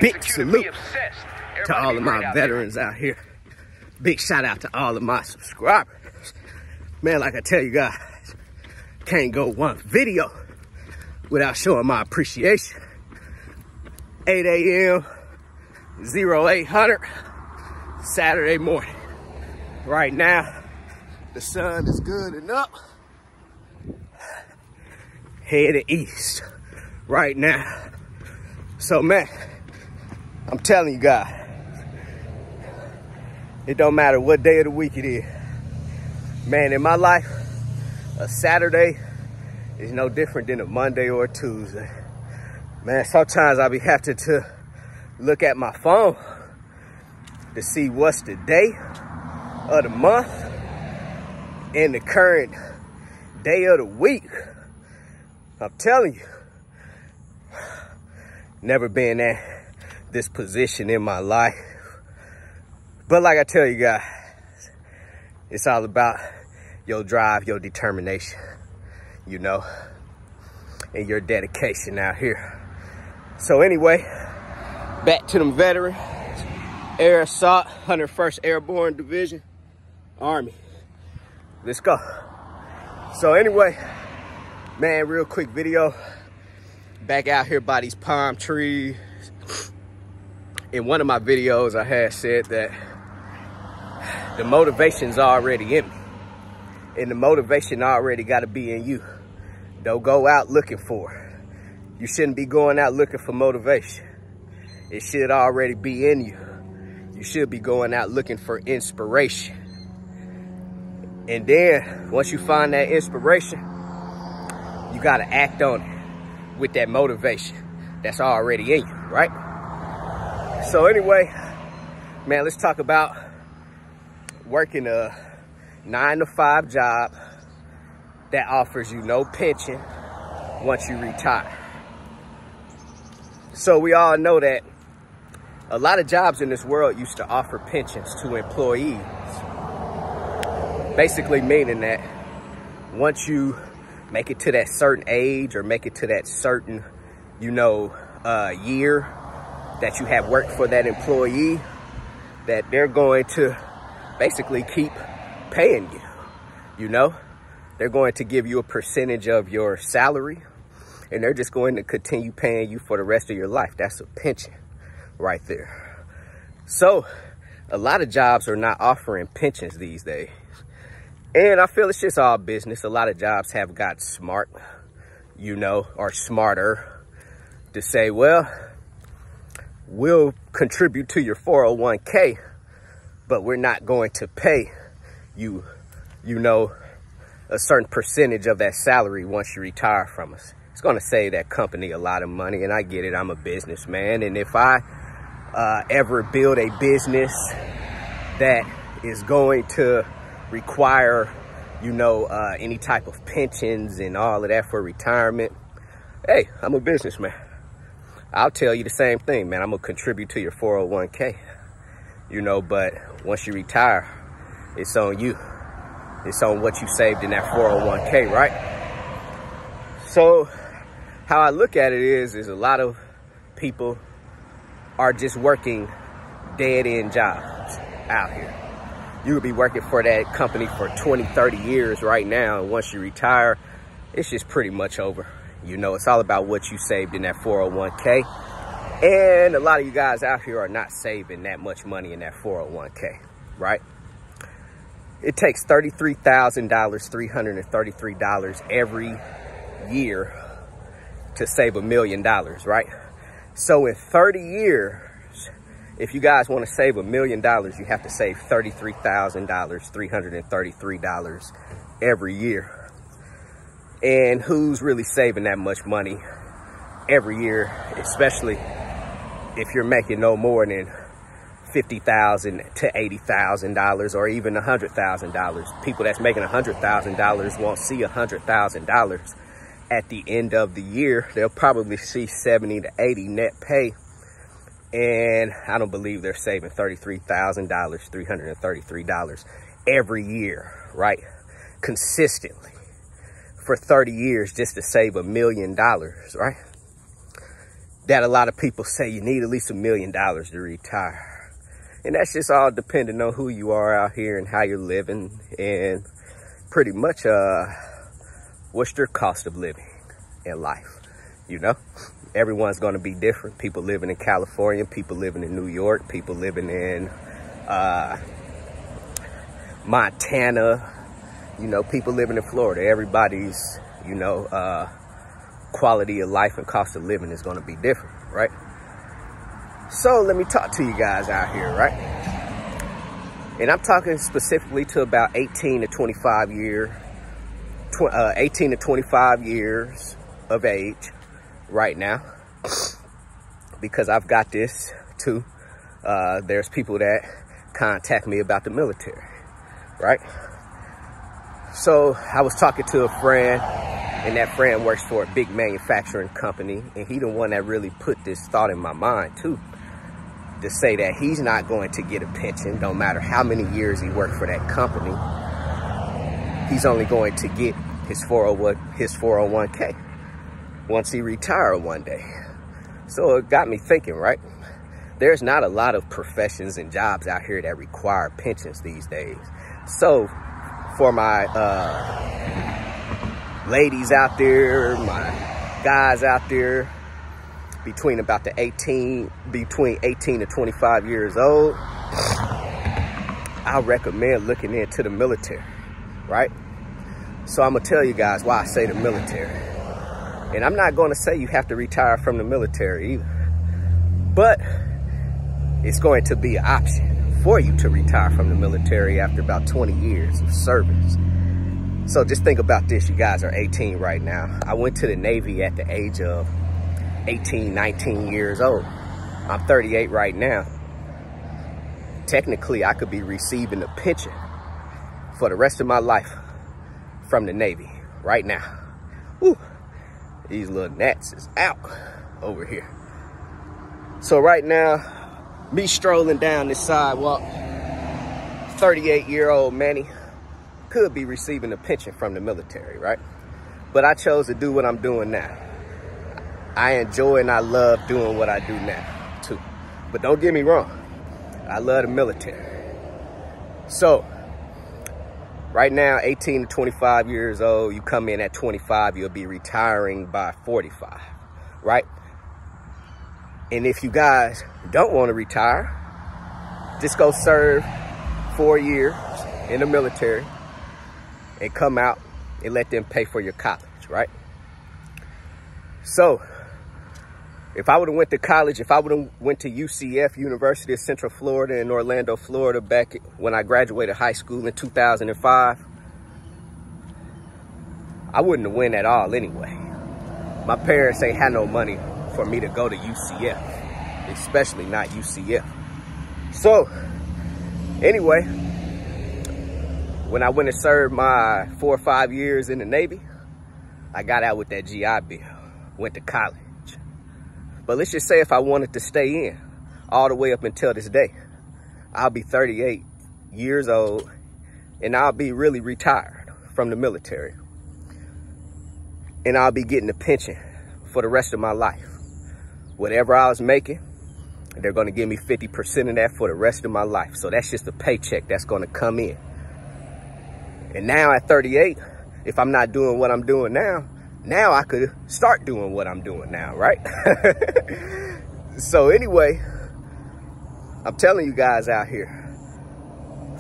Big salute to all of my veterans out here. Big shout out to all of my subscribers. Man, like I tell you guys, can't go one video without showing my appreciation. 8 a.m. 0800 Saturday morning. Right now, the sun is good and up. Headed east right now. So man, I'm telling you guys, it don't matter what day of the week it is. Man, in my life, a Saturday is no different than a Monday or a Tuesday. Man, sometimes I be having to look at my phone to see what's the day of the month and the current day of the week. I'm telling you, never been at this position in my life. But like I tell you guys, it's all about your drive, your determination, you know, and your dedication out here. So anyway, back to them veterans. Air Assault, 101st Airborne Division, Army. Let's go. So anyway, man, real quick video. Back out here by these palm trees. In one of my videos, I had said that the motivation's already in me. And the motivation already got to be in you. Don't go out looking for it. You shouldn't be going out looking for motivation. It should already be in you. You should be going out looking for inspiration. And then, once you find that inspiration, you got to act on it with that motivation that's already in you, right? So anyway, man, let's talk about working a 9-to-5 job that offers you no pension once you retire. So we all know that a lot of jobs in this world used to offer pensions to employees. Basically meaning that once you make it to that certain age or make it to that certain, you know, year that you have worked for that employee, that they're going to basically keep paying you, you know? They're going to give you a percentage of your salary and they're just going to continue paying you for the rest of your life. That's a pension right there. So a lot of jobs are not offering pensions these days. And I feel it's just all business. A lot of jobs have got smart, you know, or smarter to say, well, we'll contribute to your 401k, but we're not going to pay you, you know, a certain percentage of that salary once you retire from us. It's going to save that company a lot of money. And I get it. I'm a businessman. And if I ever build a business that is going to require, you know, any type of pensions and all of that for retirement, hey, I'm a businessman. I'll tell you the same thing, man. I'm gonna contribute to your 401k, you know, but once you retire, it's on you. It's on what you saved in that 401k, right? So how I look at it is a lot of people are just working dead-end jobs out here. You would be working for that company for 20, 30 years right now. And once you retire, it's just pretty much over. You know, it's all about what you saved in that 401k. And a lot of you guys out here are not saving that much money in that 401k, right? It takes $33,000, $333 every year to save $1 million, right? So in 30 years, if you guys want to save $1 million, you have to save $33,000, $333 every year. And who's really saving that much money every year, especially if you're making no more than $50,000 to $80,000 or even $100,000. People that's making $100,000 won't see $100,000 at the end of the year. They'll probably see 70 to 80 net pay. And I don't believe they're saving $33,000, $333 every year, right? Consistently for 30 years just to save $1 million, right? that a lot of people say you need at least $1 million to retire. And that's just all depending on who you are out here and how you're living, and pretty much what's your cost of living in life. You know, everyone's going to be different. People living in California, people living in New York, people living in Montana, you know, people living in Florida. Everybody's, you know, quality of life and cost of living is going to be different, right? So let me talk to you guys out here, right? And I'm talking specifically to about 18 to 25 years of age right now, because I've got this too. There's people that contact me about the military, right? So I was talking to a friend, and that friend works for a big manufacturing company, and he the one that really put this thought in my mind too, to say that he's not going to get a pension, no matter how many years he worked for that company. He's only going to get his 401k once he retires one day. So it got me thinking, right? There's not a lot of professions and jobs out here that require pensions these days. So for my ladies out there, my guys out there, between 18 to 25 years old, I recommend looking into the military, right? So I'm gonna tell you guys why I say the military. And I'm not gonna say you have to retire from the military either, but it's going to be an option for you to retire from the military after about 20 years of service. So just think about this. You guys are 18 right now. I went to the Navy at the age of 18, 19 years old. I'm 38 right now. Technically, I could be receiving a pension for the rest of my life from the Navy right now. Woo, these little gnats is out over here. So right now, me strolling down this sidewalk, 38-year-old Manny could be receiving a pension from the military, right? But I chose to do what I'm doing now. I enjoy and I love doing what I do now too. But don't get me wrong, I love the military. So right now, 18 to 25 years old, you come in at 25, you'll be retiring by 45, right? And if you guys don't want to retire, just go serve 4 years in the military and come out and let them pay for your college, right? So if I would have went to college, if I would have went to UCF, University of Central Florida in Orlando, Florida, back when I graduated high school in 2005, I wouldn't have went at all anyway. My parents ain't had no money for me to go to UCF, especially not UCF. So anyway, when I went and served my 4 or 5 years in the Navy, I got out with that GI Bill, went to college. But let's just say if I wanted to stay in all the way up until this day, I'll be 38 years old and I'll be really retired from the military. And I'll be getting a pension for the rest of my life. Whatever I was making, they're going to give me 50% of that for the rest of my life. So that's just a paycheck that's going to come in. And now at 38, if I'm not doing what I'm doing now I could start doing what I'm doing now, right? So anyway, I'm telling you guys out here,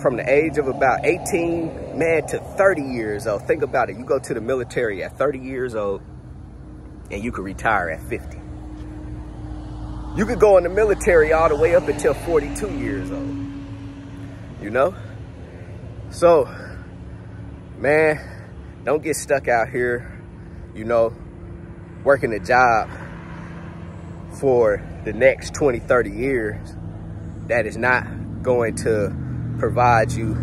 from the age of about 18, man, to 30 years old, think about it. You go to the military at 30 years old and you could retire at 50. You could go in the military all the way up until 42 years old, you know? So, man, don't get stuck out here, you know, working a job for the next 20, 30 years that is not going to provide you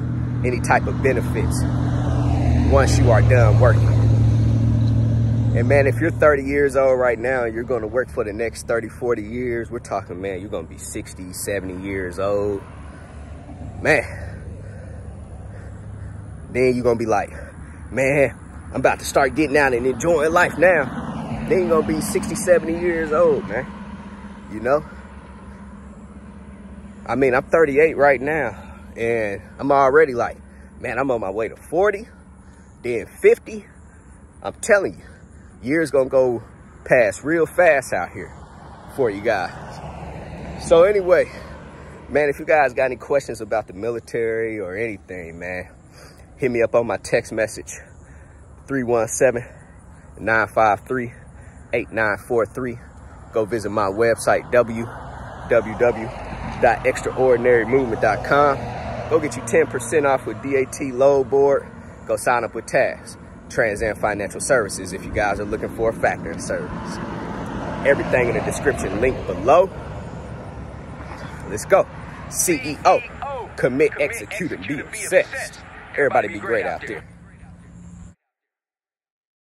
any type of benefits once you are done working. And man, if you're 30 years old right now and you're going to work for the next 30, 40 years, we're talking, man, you're going to be 60, 70 years old. Man, then you're going to be like, man, I'm about to start getting out and enjoying life now. Then you're going to be 60, 70 years old, man. you know? I mean, I'm 38 right now, and I'm already like, man, I'm on my way to 40, then 50. I'm telling you, years gonna go past real fast out here for you guys. So anyway, man, if you guys got any questions about the military or anything, man, hit me up on my text message, 317-953-8943. Go visit my website, www.extraordinarymovement.com. Go get you 10% off with DAT load board. Go sign up with TAFS, Trans Am Financial Services, if you guys are looking for a factoring service. Everything in the description, link below. Let's go. CEO, commit, execute, and be obsessed. Everybody be great out there.